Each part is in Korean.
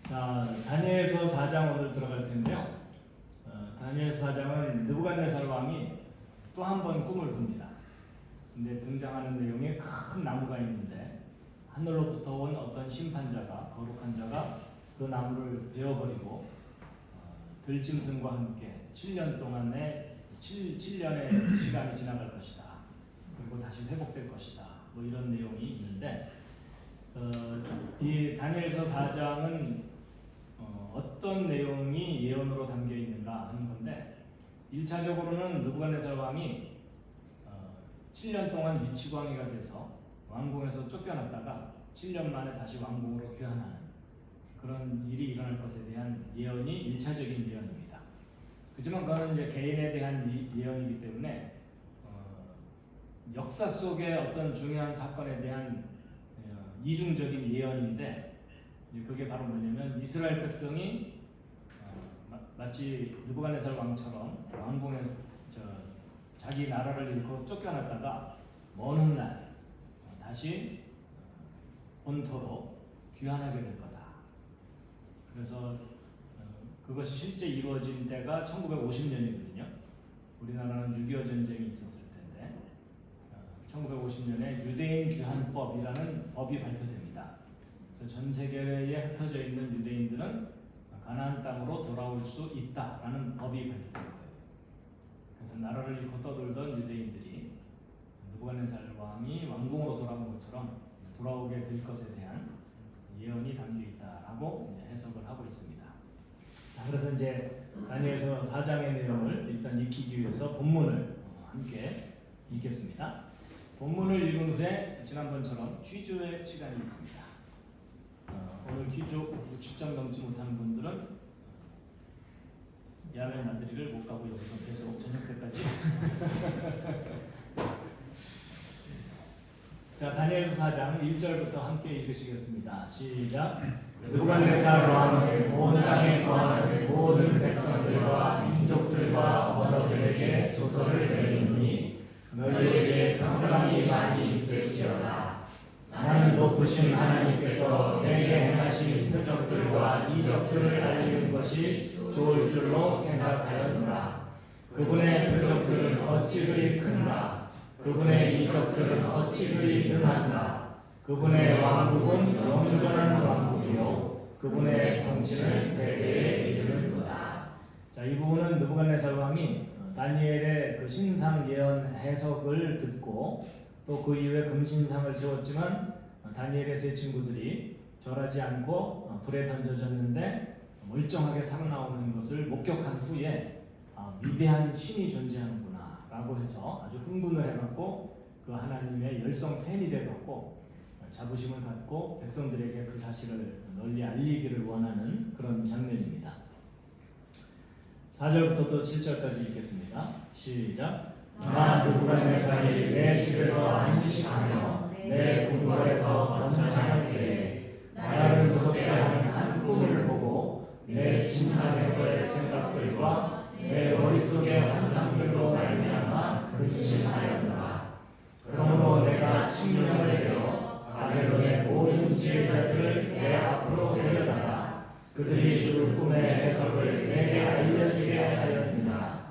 자, 다니엘서 4장 오늘 들어갈 텐데요. 다니엘서 4장은 느부갓네살 왕이 또 한 번 꿈을 꿉니다. 근데 등장하는 내용에 큰 나무가 있는데 하늘로부터 온 어떤 심판자가, 거룩한 자가 그 나무를 베어버리고 들짐승과 함께 7년 동안의 7년의 시간이 지나갈 것이다. 그리고 다시 회복될 것이다. 뭐 이런 내용이 있는데 이 다니엘서 4장은 어떤 내용이 예언으로 담겨 있는가 하는 건데 1차적으로는 느부갓네살 왕이 7년 동안 미치광이가 돼서 왕궁에서 쫓겨났다가 7년 만에 다시 왕궁으로 귀환하는 그런 일이 일어날 것에 대한 예언이 1차적인 예언입니다. 그렇지만 그거는 이제 개인에 대한 예언이기 때문에 역사 속의 어떤 중요한 사건에 대한 이중적인 예언인데 그게 바로 뭐냐면 이스라엘 백성이 마치 느부갓네살 왕처럼 왕궁에서 자기 나라를 잃고 쫓겨났다가 먼 훗날 다시 본토로 귀환하게 될 거다. 그래서 그것이 실제 이루어진 때가 1950년이거든요. 우리나라는 6.25 전쟁이 있었을 텐데 1950년에 유대인 귀환법이라는 법이 발표됩니다. 그래서 전 세계에 흩어져 있는 유대인들은 가나안 땅으로 돌아올 수 있다라는 법이 발표된 거예요. 그래서 나라를 잃고 떠돌던 유대인들이 느부갓네살 왕이 왕궁으로 돌아온 것처럼 돌아오게 될 것에 대한 예언이 담겨 있다라고 해석을 하고 있습니다. 자, 그래서 이제 다니엘서 4장의 내용을 일단 익히기 위해서 본문을 함께 읽겠습니다. 본문을 읽은 후에 지난번처럼 퀴즈의 시간이 있습니다. 오늘 퀴즈 60점 넘지 못하는 분들은 야외 나들이를 못 가고 여기서 계속 저녁 때까지 자, 다니엘서 4장 1절부터 함께 읽으시겠습니다. 시작. 느부갓네살 왕은 온 땅에 거하는 모든 백성들과 민족들과 언어들에게 조서를 내리니 너희에게 평강이 많이 있을지어다. 나는 높으신 하나님께서 내게 행하신 표적들과 이적들을 알리는 것이 좋을 줄로 생각하였노라. 그분의 표적들은 어찌 그리 큰가? 그분의 이적들은 어찌 그리 능한가? 그분의 왕국은 영존한 왕국이요 그분의 통치는 대대에 이르는도다. 자, 이 부분은 느부갓네살 왕이 다니엘의 그 신상 예언 해석을 듣고 또 그 이후에 금신상을 세웠지만 다니엘의 세 친구들이 절하지 않고 불에 던져졌는데 멀쩡하게 살아나오는 것을 목격한 후에 위대한 신이 존재하는구나 라고 해서 아주 흥분을 해갖고 그 하나님의 열성 팬이 돼갖고 자부심을 갖고 백성들에게 그 사실을 널리 알리기를 원하는 그런 장면입니다. 4절부터 또 7절까지 읽겠습니다. 시작. 나 느부갓네살이 내 집에서 안식하며 내 궁궐에서 번창할 때에 나를 무섭게 하는 한 꿈을 보고 내 침상에서의 생각들과 내 머릿속의 환상들로 말미암아 근심하였노라. 그러므로 내가 칙령을 내려 바벨론의 모든 지혜자들을 내 앞으로 데려다가 그들이 그 꿈의 해석을 내게 알려주게 하였느니라.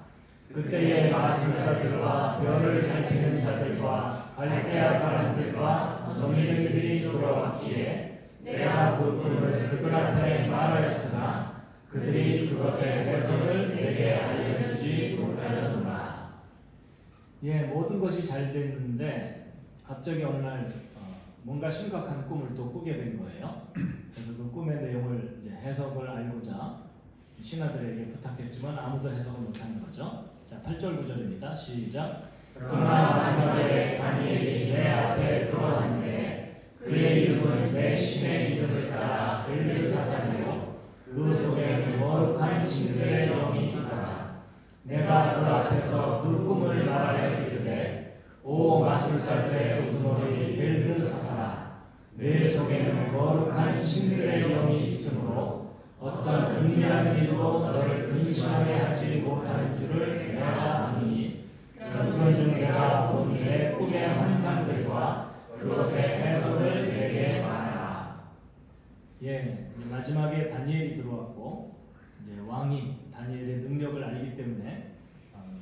그때의 마술사들과 별을 살피는 자들과 갈대아 사람들과 정의쟁이들이 돌아왔기에 내가 그 꿈을 그들 앞에 말하였으나 그들이 그것의 해석을 내게 알려주지 못하였노라. 예, 모든 것이 잘 됐는데 갑자기 어느 날 뭔가 심각한 꿈을 또 꾸게 된 거예요. 그래서 그 꿈의 내용을 이제 해석을 알고자 신하들에게 부탁했지만 아무도 해석을 못하는 거죠. 자, 8절 9절입니다. 시작. 그러나 마지막에 다니엘이 내 앞에 들어왔는데 그의 이름은 내 신의 이름을 따라 벨드사살이요 그 속에는 거룩한 신들의 영이 있더라. 내가 그 앞에서 그 꿈을 말하여 이르되 오 마술사들의 우두머리 벨드사살아 내 속에는 거룩한 신들의 영이 있으므로 어떤 은밀한 일도 너를 근심하게 하지 못하는 줄을 내가 아니 그런즉 내가 본 내 꿈의 환상들과 그것의 해석을 내게 말하라. 예, 이제 마지막에 다니엘이 들어왔고 이제 왕이 다니엘의 능력을 알기 때문에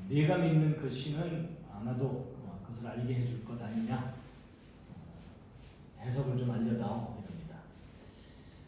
네가 믿는 그 신은 아마도 그것을 알게 해줄 것 아니냐, 해석을 좀 알려다오 이럽니다.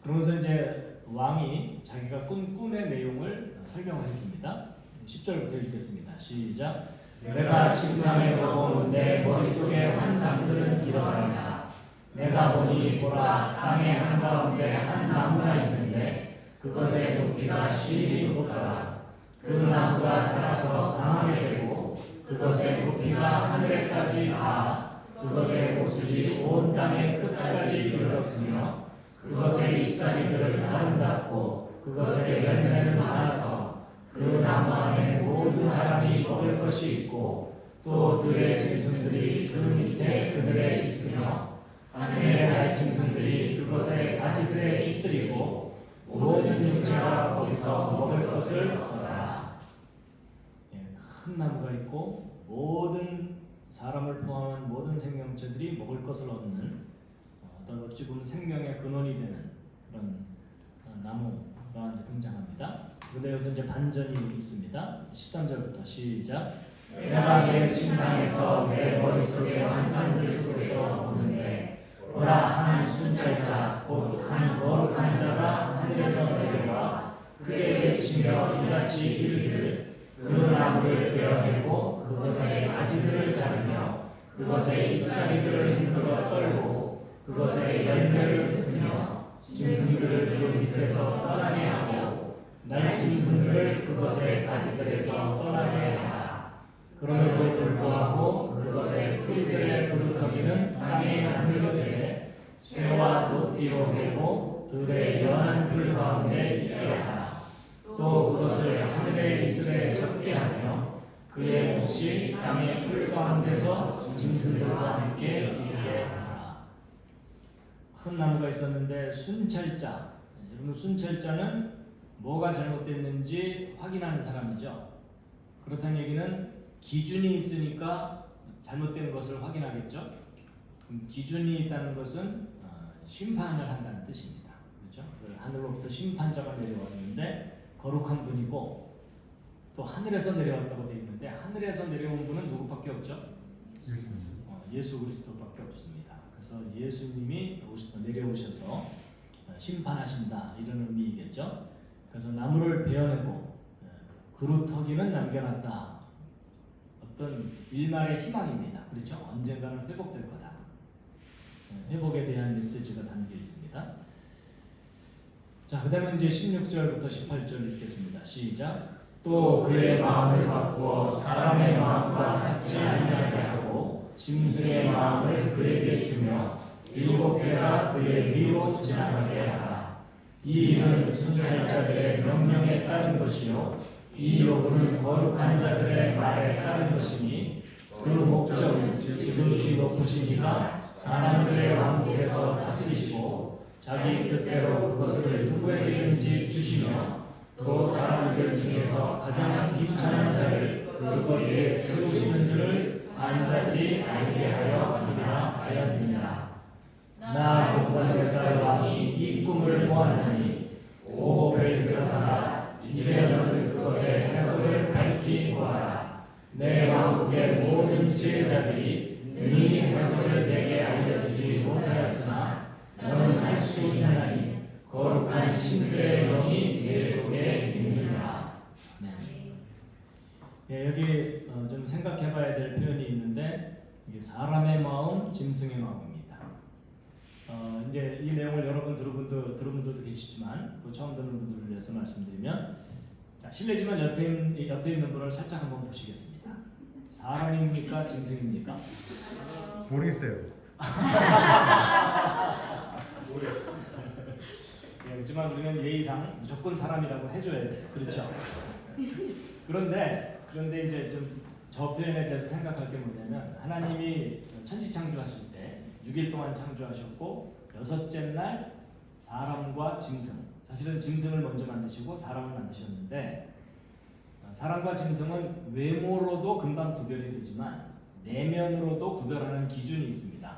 그러면서 이제 왕이 자기가 꾼 꿈의 내용을 설명해 줍니다. 10절부터 읽겠습니다. 시작. 내가 침상에서 본 내 머릿속의 환상들은 이러하니라. 내가 보니 보라, 땅의 한가운데 한 나무가 있는데 그것의 높이가 10이 높더라. 그 나무가 자라서 강하게 되고 그것의 높이가 하늘에까지 닿아 그것의 모습이 온 땅의 끝까지 이르렀으며 그것의 잎사귀들은 아름답고 그것의 열매는 많아서 그 나무 안에 모든 사람이 먹을 것이 있고 또 들의 짐승들이 그 밑에 그늘에 있으며 하늘의 달 짐승들이 그것의 가지들에 깃들이고 모든 육체가 거기서 먹을 것을 얻어라. 큰 나무가 있고 모든 사람을 포함한 모든 생명체들이 먹을 것을 얻는 어찌 보면 생명의 근원이 되는 그런 나무가 이제 등장합니다. 그런데 여기서 이제 반전이 있습니다. 13절부터 시작. 내가 내 침상에서 내 머릿속의 환상들 속에서 보는데 보라, 한 순찰자 곧 한 거룩한 자가 하늘에서 내려와 크게 외치며 이같이 이르기를 그 나무를 베어내고 그것의 가지들을 자르며 그것의 잎사귀들을 흔들어 떨고 그것의 열매를 흩으며 짐승들을 그 밑에서 떠나게 하고 날짐승들을 그것의 가지들에서 떠나게 하라. 그럼에도 불구하고 그것의 뿌리들의 부르터기는 땅에 남겨두되 쇠와 노띠로 메고 들의 연한 풀 가운데 있게 하라. 또 그것을 하늘의 이슬에 적게 하며 그의 몫이 땅의 풀 가운데서 짐승들과 함께 있게 하라. 큰 나무가 있었는데 순찰자, 여러분 순찰자는 뭐가 잘못됐는지 확인하는 사람이죠. 그렇다는 얘기는 기준이 있으니까 잘못된 것을 확인하겠죠. 기준이 있다는 것은 심판을 한다는 뜻입니다. 그렇죠? 하늘로부터 심판자가 내려왔는데 거룩한 분이고 또 하늘에서 내려왔다고 되어 있는데 하늘에서 내려온 분은 누구밖에 없죠? 예수 그리스도밖에 없습니다. 그래서 예수님이 내려오셔서 심판하신다 이런 의미이겠죠. 그래서 나무를 베어내고 그루터기는 남겨놨다. 어떤 일말의 희망입니다. 그렇죠? 언젠가는 회복될 거다. 회복에 대한 메시지가 담겨 있습니다. 자, 그 다음에 이제 16절부터 18절 읽겠습니다. 시작. 또 그의 마음을 바꾸어 사람의 마음과 같지 아니하게 하고 짐승의 마음을 그에게 주며 7배가 그의 위로 지나가게 하라. 이 일은 순찰자들의 명령에 따른 것이요 이 요구는 거룩한 자들의 말에 따른 것이니 그 목적은 지극히 높으신 이가 사람들의 왕국에서 다스리시고 자기 뜻대로 그것을 누구에게든지 주시며 또 사람들 중에서 가장 귀찮은 자를 그것 위에 세우시는 줄을 산자들이 알게 하였느니라. 나 느부갓네살 왕이 이 꿈을 보았나니 오 벨드사살아, 이제 너는 그것의 해석을 밝히 보아라. 내 왕국의 모든 지혜자들이 능히 해석을 내게 알려주지 못하였으나 너는 할 수 있나니 거룩한 신들의 영이 내 속에 있느니라. 네, 여기 좀 생각해봐야 될 표현이 있는데 이게 사람의 마음, 짐승의 마음입니다. 이제 이 내용을 여러분 들은 분들도 계시지만 또 처음 듣는 분들을 위해서 말씀드리면, 자, 실례지만 옆에 있는 분을 살짝 한번 보시겠습니다. 사람입니까, 짐승입니까? 모르겠어요. 네, 그렇지만 우리는 예의상 무조건 사람이라고 해줘야 돼요. 그렇죠? 그런데 이제 좀 저 표현에 대해서 생각할 게 뭐냐면, 하나님이 천지 창조하실 때 6일 동안 창조하셨고 6째 날 사람과 짐승, 사실은 짐승을 먼저 만드시고 사람을 만드셨는데, 사람과 짐승은 외모로도 금방 구별이 되지만 내면으로도 구별하는 기준이 있습니다.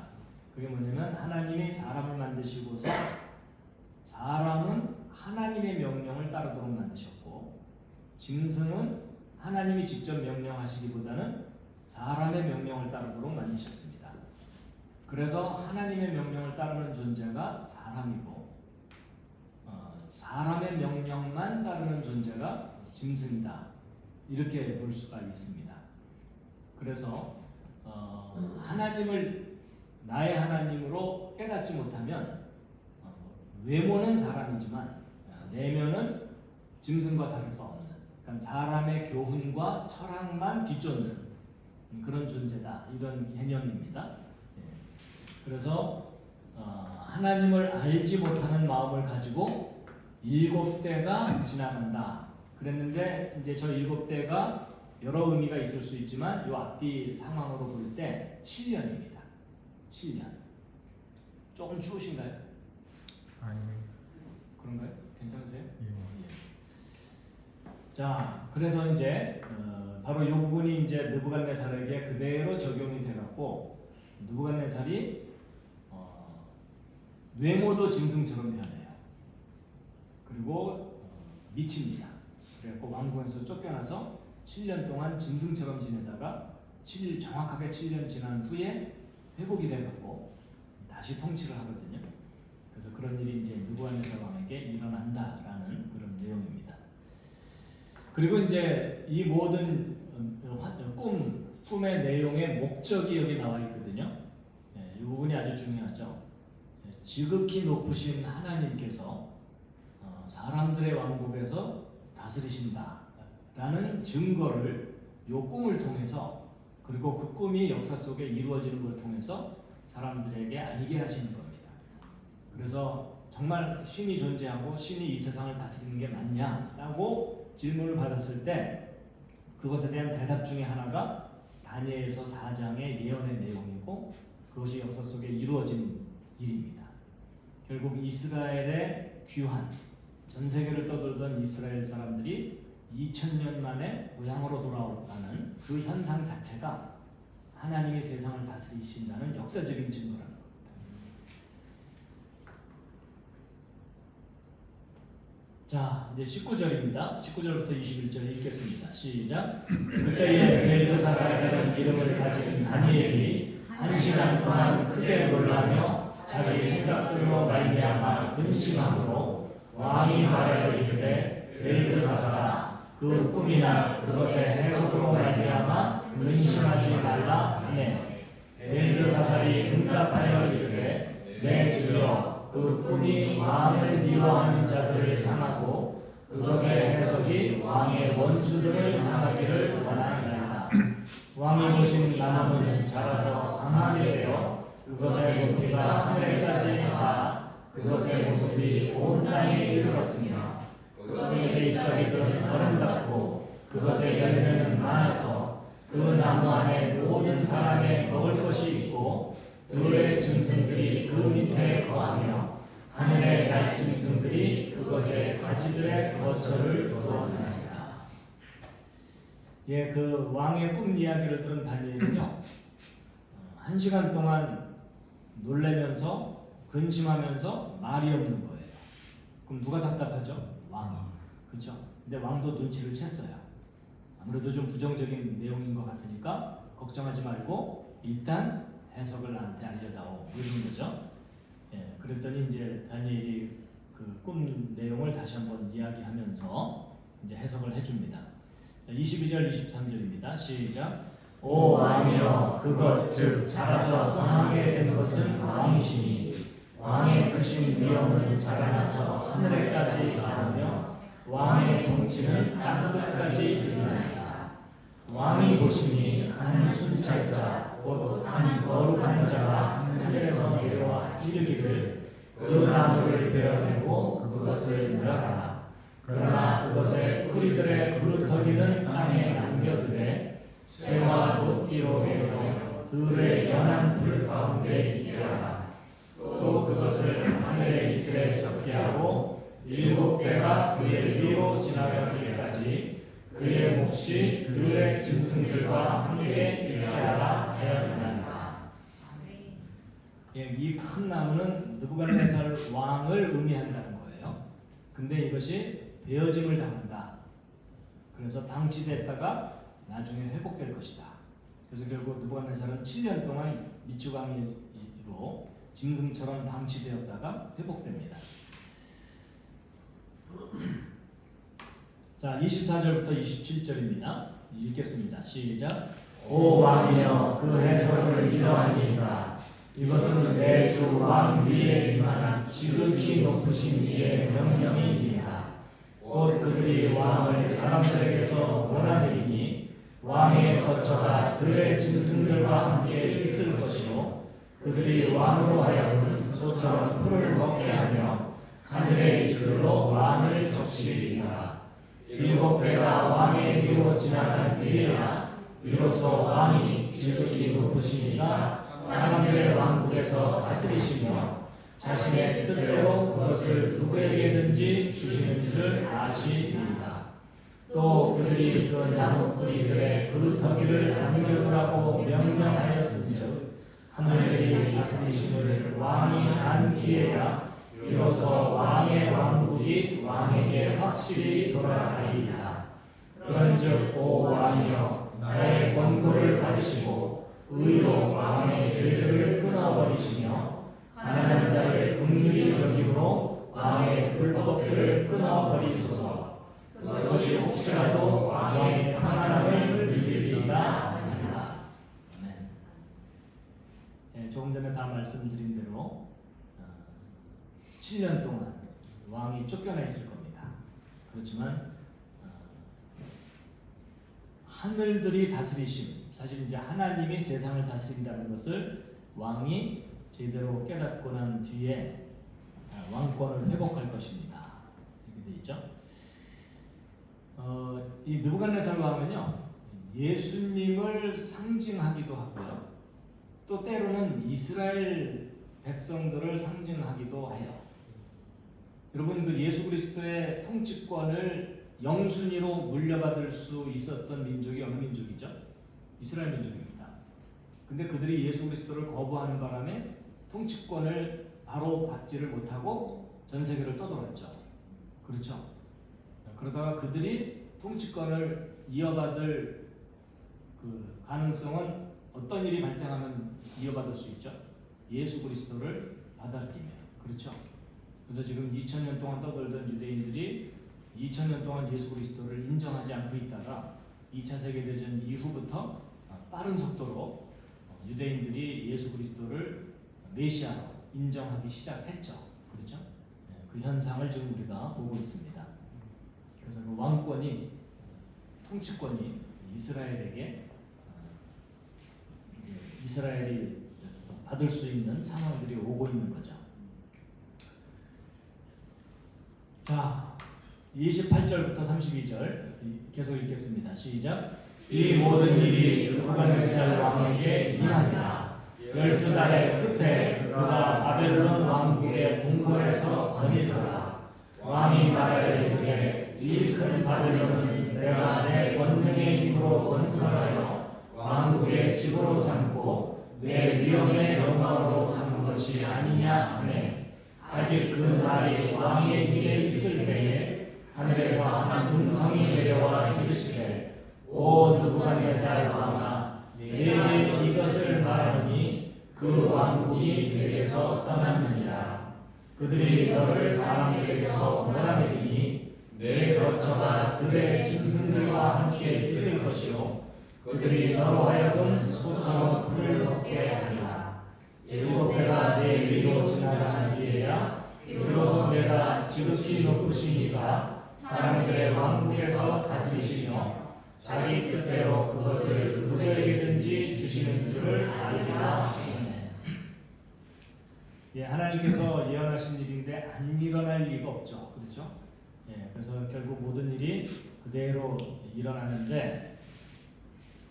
그게 뭐냐면 하나님이 사람을 만드시고서 사람은 하나님의 명령을 따르도록 만드셨고 짐승은 하나님이 직접 명령하시기보다는 사람의 명령을 따르도록 만드셨습니다. 그래서 하나님의 명령을 따르는 존재가 사람이고 사람의 명령만 따르는 존재가 짐승이다. 이렇게 볼 수가 있습니다. 그래서 하나님을 나의 하나님으로 깨닫지 못하면 외모는 사람이지만 내면은 짐승과 다를 바 없는, 그러니까 사람의 교훈과 철학만 뒤쫓는 그런 존재다. 이런 개념입니다. 그래서 하나님을 알지 못하는 마음을 가지고 7대가 지나간다. 그랬는데 이제 저 7대가 여러 의미가 있을 수 있지만 이 앞뒤 상황으로 볼 때 7년입니다. 7년. 조금 추우신가요? 아니. 그런가요? 괜찮으세요? 예. 자, 그래서 이제 바로 이 부분이 이제 느부갓네살에게 그대로 적용이 돼갖고 느부갓네살이 외모도 짐승처럼 변해요. 그리고 미칩니다. 그래갖고 왕궁에서 쫓겨나서 7년 동안 짐승처럼 지내다가 정확하게 7년 지난 후에 회복이 돼갖고 다시 통치를 하거든요. 그래서 그런 일이 이제 느부갓네살 왕에게 일어난다라는 그런 내용입니다. 그리고 이제 이 모든 꿈의 내용의 목적이 여기 나와 있거든요. 이 부분이 아주 중요하죠. 지극히 높으신 하나님께서 사람들의 왕국에서 다스리신다라는 증거를 이 꿈을 통해서, 그리고 그 꿈이 역사 속에 이루어지는 걸 통해서 사람들에게 알게 하시는 겁니다. 그래서 정말 신이 존재하고 신이 이 세상을 다스리는 게 맞냐라고 질문을 받았을 때 그것에 대한 대답 중에 하나가 다니엘서 4장의 예언의 내용이고 그것이 역사 속에 이루어진 일입니다. 결국 이스라엘의 귀환, 전 세계를 떠돌던 이스라엘 사람들이 2000년 만에 고향으로 돌아왔다는 그 현상 자체가 하나님이 세상을 다스리신다는 역사적인 증거라는 겁니다. 자, 이제 19절입니다. 19절부터 21절 읽겠습니다. 시작. 그때에 벨드사살이라는 이름을 가진 다니엘이 1시간 동안 크게 놀라며 자기 생각들로 말미암아 근심함으로 왕이 말하여 이르되 벨드사살아 그 꿈이나 그것의 해석으로 말미암아 근심하지 말라 하네. 벨드사살이 응답하여 이르되 내 주여 그 꿈이 왕을 미워하는 자들을 향하고 그것의 해석이 왕의 원수들을 향하기를 원하나이다. 왕이 보신 나무는 자라서 강하게 되어 그것의 높이가 하늘까지 닿아 그것의 모습이 온 땅에 이르렀으며 그것의 잎사귀들은 아름답고 그것의 열매는 많아서 그 나무 안에 모든 사람의 먹을 것이 있고 들의 짐승들이 그 밑에 거하며 하늘의 날짐승들이 그것의 가지들의 거처를 두었나이다. 예, 그 왕의 꿈 이야기를 들은 다니엘은요 1시간 동안 놀래면서 근심하면서 말이 없는 거예요. 그럼 누가 답답하죠? 왕이. 그렇죠? 근데 왕도 눈치를 챘어요. 아무래도 좀 부정적인 내용인 것 같으니까 걱정하지 말고 일단 해석을 나한테 알려다오. 이런 거죠. 예, 그랬더니 이제 다니엘이 그 꿈 내용을 다시 한번 이야기하면서 이제 해석을 해줍니다. 자, 22절, 23절입니다. 시작. 오 왕이여, 그것 즉 자라서 강하게 된 것은 왕이시니 왕의 크신 위엄은 자라나서 하늘에까지 가르며 왕의 통치는 땅 끝까지 이르나이다. 왕이 보시니 한 순찰자 곧 한 거룩한 자가 하늘에서 내려와 이르기를 그 나무를 베어내고 그것을 멸하라. 그러나 그것의 뿌리들의 그루터기는 땅에 남겨두되 쇠와 도끼로 베어 들의 연한 불 가운데 있게 하라. 또 그것을 하늘의 이슬에 적게 하고 7대가 그의 위로 지나가기까지 그의 몫이 들의 짐승들과 함께 있게 하라 하였나이다. 이 큰 나무는 느부갓네살 왕을 의미한다는 거예요. 근데 이것이 베어짐을 당한다. 그래서 방치됐다가 나중에 회복될 것이다. 그래서 결국 느부갓네살은 7년 동안 미추광이로 짐승처럼 방치되었다가 회복됩니다. 자, 24절부터 27절입니다. 읽겠습니다. 시작. 오 왕이여 그 해석은 이러하니이다. 이것은 내 주 왕 위에 임한 지극히 높으신 이의 명령이니이다. 곧 그들이 왕을 사람들에게서 몰아내리니 왕의 거처가 들의 짐승들과 함께 있을 것이요 그들이 왕으로 하여금 소처럼 풀을 먹게 하며 하늘의 이슬로 왕을 적시리이다. 7배가 왕의 위로 지나간 뒤에야 비로소 왕이 지극히 높으시니까 사람들의 왕국에서 다스리시며 자신의 뜻대로 그것을 누구에게든지 주시는 줄 아시리이다. 또 그들이 그 나무 뿌리들의 그루터기를 남겨두라고 명령하였은즉 하늘들이 다스리심을 왕이 안 뒤에야 비로소 왕의 왕국이 왕에게 확실히 돌아가리이다. 그런즉 오 왕이여 나의 권고를 받으시고 의로 왕의 죄들을 끊어버리시며 가난한 자를 긍휼히 여김으로 왕의 불법들을 끊어버리소서. 그것이 혹시라도 왕의 평안함을 늘리리이다 하니라. 네, 조금 전에 다 말씀드린 대로 7년 동안 왕이 쫓겨나 있을 겁니다. 그렇지만 하늘들이 다스리심, 사실 이제 하나님이 세상을 다스린다는 것을 왕이 제대로 깨닫고 난 뒤에 왕권을 회복할 것입니다. 이렇게 돼 있죠. 이 느부갓네살 왕은요 예수님을 상징하기도 하고요, 또 때로는 이스라엘 백성들을 상징하기도 해요. 여러분 그 예수 그리스도의 통치권을 영순위로 물려받을 수 있었던 민족이 어느 민족이죠? 이스라엘 민족입니다. 근데 그들이 예수 그리스도를 거부하는 바람에 통치권을 바로 받지를 못하고 전 세계를 떠돌았죠. 그렇죠? 그러다가 그들이 통치권을 이어받을 그 가능성은 어떤 일이 발생하면 이어받을 수 있죠? 예수 그리스도를 받아들이면. 그렇죠? 그래서 지금 2000년 동안 떠돌던 유대인들이 2000년 동안 예수 그리스도를 인정하지 않고 있다가 2차 세계대전 이후부터 빠른 속도로 유대인들이 예수 그리스도를 메시아로 인정하기 시작했죠. 그렇죠? 그 현상을 지금 우리가 보고 있습니다. 그래서 그 왕권이, 통치권이 이스라엘에게, 이스라엘이 받을 수 있는 상황들이 오고 있는 거죠. 자, 28절부터 32절 계속 읽겠습니다. 시작. 이 모든 일이 느부갓네살 왕에게 임하니라. 12달의 끝에 그가 바벨론 왕국의 궁궐에서 거닐더라. 왕이 말하여 이르되 이 큰 바벨론은 내가 내 권능의 힘으로 건설하여 왕국의 집으로 삼고 내 위엄의 영광으로 삼은 것이 아니냐 하매, 아직 그 날이 왕의 입에 있을 때에 하늘에서 한 음성이 내려와 이르시되 오 느부갓네살 왕아, 내게 이것을 말하니 그 왕국이 내게서 떠났느니라. 그들이 너를 사람들에게서 몰아내리니 내 거처가 들의 짐승들과 함께 있을 것이요 그들이 너로 하여금 소처럼 풀을 먹게 하리라. 7배가 내 위로 지나가는 뒤에야 비로소 내가 지극히 높으신 이가 사람들의 왕국에서 다스리시며 자기 뜻대로 그것을 누구에게든지 주시는 줄을 알리라. 예, 하나님께서 예언하신 일인데 안 일어날 리가 없죠. 그렇죠? 예, 그래서 결국 모든 일이 그대로 일어나는데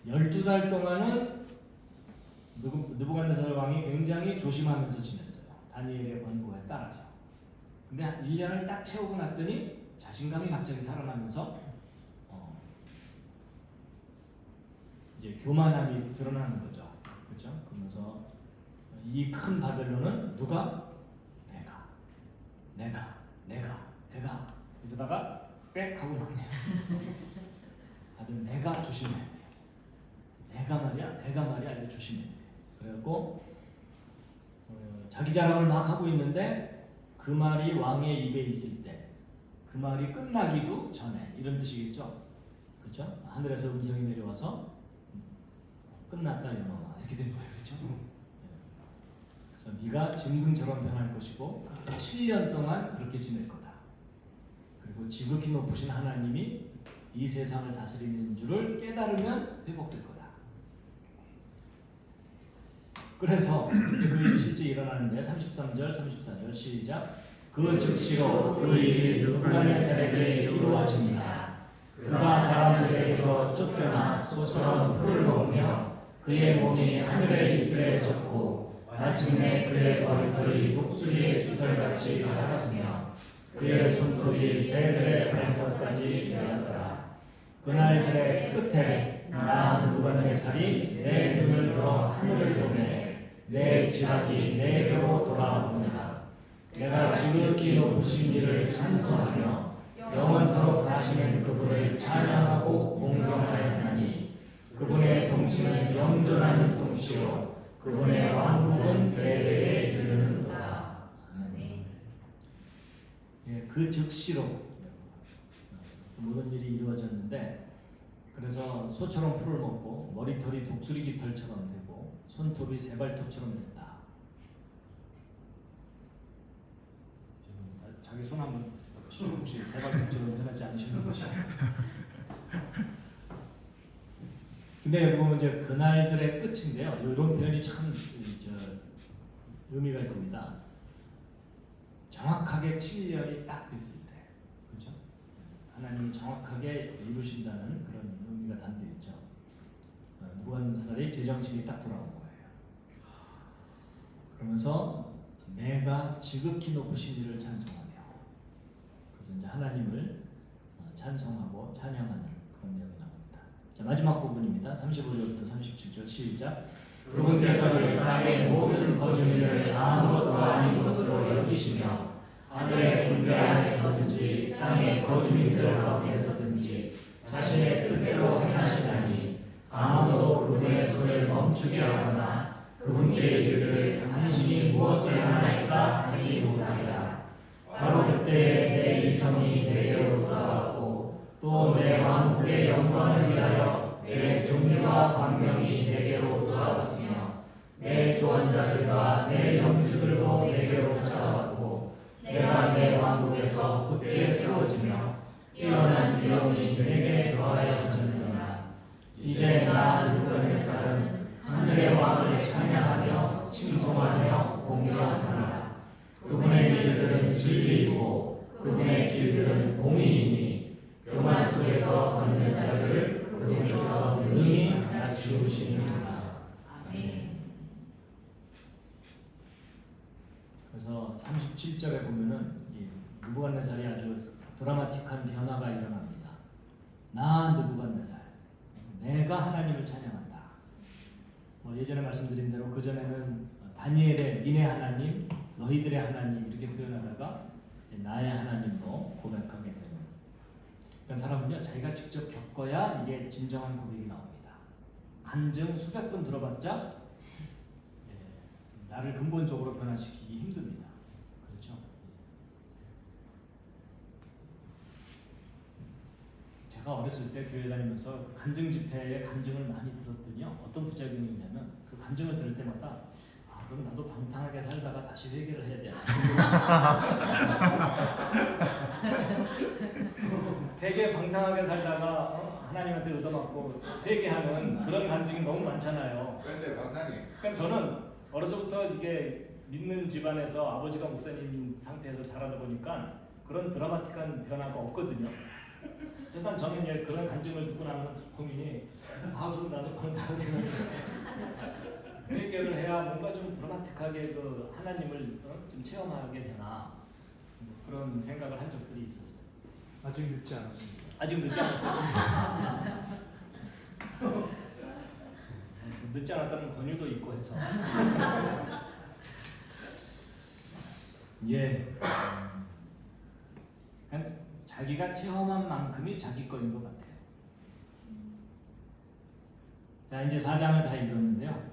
12달 동안은 느부갓네살 왕이 굉장히 조심하면서 지냈어요. 다니엘의 권고에 따라서. 근데 1년을 딱 채우고 났더니 자신감이 갑자기 살아나면서 이제 교만함이 드러나는 거죠. 그렇죠? 그러면서 이 큰 바벨론은 누가? 내가 이러다가 빽 하고 나네요. 다들 내가 조심해야 돼요. 내가 말이야 이거 조심해야 돼요. 그래갖고 자기 자랑을 막 하고 있는데 그 말이 왕의 입에 있을 때 그 말이 끝나기도 전에 이런 뜻이겠죠. 그렇죠? 하늘에서 음성이 내려와서 끝났다 이놈아 이렇게 된 거예요. 그렇죠? 그래서 네가 짐승처럼 변할 것이고 7년 동안 그렇게 지낼 거다. 그리고 지극히 높으신 하나님이 이 세상을 다스리는 줄을 깨달으면 회복될 거다. 그래서 그 일이 실제 일어나는데 33절, 34절 시작. 그 즉시로 그 일이 느부갓네살에게 이루어집니다. 그가 사람들에게서 쫓겨나 소처럼 풀을 먹으며 그의 몸이 하늘의 이슬에 젖고 마침내 그의 머리털이 독수리의 깃털같이 자랐으며 그의 손톱이 새들의 발톱까지 되었더라. 그날들의 끝에 나 느부갓네살이 내 눈을 들어 하늘을 보매 내 지각이 내게로 돌아오느니라. 내가 지극히 높으신 이를 찬송하며 영원토록 사시는 그분을 찬양하고 공경하였나니 그분의 통치는 영존하는 통치요 그분의 왕국은 대대에 이르는도다. 예, 그 즉시로 모든 일이 이루어졌는데 그래서 소처럼 풀을 먹고 머리털이 독수리 깃털처럼 되고 손톱이 새발톱처럼 됐다. 자기 손 한번 붙여보시죠. 혹시 새발톱처럼 변하지 않으시는 것이. 근데 여기 보면 이제 그날들의 끝인데요. 이런 표현이 참 의미가 있습니다. 정확하게 7년이 딱 됐을 때, 그렇죠? 하나님이 정확하게 이루신다는 그런 의미가 담겨 있죠. 느부갓네살이 제정신이 딱 돌아온 거예요. 그러면서 내가 지극히 높으신 이를 찬송하며, 그래서 이제 하나님을 찬송하고 찬양하는 그런 내용이 나옵니다. 자, 마지막 부분입니다. 35절부터 37절 시작. 그분께서는 땅의 모든 거주민을 아무것도 아닌 것으로 여기시며 하늘의 군대 안에서든지 땅의 거주민들 가운데서든지 자신의 뜻대로 행하시다니 아무도 그분의 손을 멈추게 하거나 그분께 이르기를 당신이 무엇을 하나이까 하지 못하리라. 바로 그때에 내 이성이 내게로 돌아왔고 또 내 왕국의 영광을 위하여 내 종류와 광명이 내게로 돌아왔으며 내 조언자들과 내 영주들도 내게로 찾아왔고 내가 내 왕국에서 굳게 세워지며 뛰어난 위엄이 내게 더하여졌느니라. 이제 나 느부갓네살은 하늘의 왕을 찬양하며 칭송하며 공경하노라. 그분의 길들은 진리이고 그분의 길들은 공의이니 교만 속에서 걷는 자를 그분께서 능히 낮추시느니라. 아멘. 그래서 37절에 보면은 이 느부갓네살이 아주 드라마틱한 변화가 일어납니다. 나 느부갓네살, 내가 하나님을 찬양한다. 예전에 말씀드린 대로 그 전에는 다니엘의 니네 하나님, 너희들의 하나님 이렇게 표현하다가 나의 하나님으로 고백하게 되는. 그러니까 사람은요 자기가 직접 겪어야 이게 진정한 고백이 나옵니다. 간증 수백 번 들어봤자 나를 근본적으로 변화시키기 힘듭니다. 그렇죠? 제가 어렸을 때 교회 다니면서 간증 집회에 간증을 많이 들었더니요 어떤 부작용이 있냐면 그 간증을 들을 때마다 그럼 나도 방탕하게 살다가 다시 회개를 해야 되나? 되게 방탕하게 살다가 하나님한테 얻어맞고 회개하는 그런 간증이 너무 많잖아요. 그런데 박사님, 그러니까 저는 어려서부터 이게 믿는 집안에서 아버지가 목사님인 상태에서 자라다 보니까 그런 드라마틱한 변화가 없거든요. 일단 저는 이제 그런 간증을 듣고 나면 고민이 그럼 나도 방탕하게 회개를 해야 뭔가 좀 드라마틱하게 그 하나님을 좀 체험하게 되나 그런 생각을 한 적들이 있었어요. 아직 늦지 않았습니다. 아직 늦지 않았어요. 늦지 않았다는 권유도 있고 해서 예. 자기가 체험한 만큼이 자기 거인 것 같아요. 자, 이제 4장을 다 읽었는데요.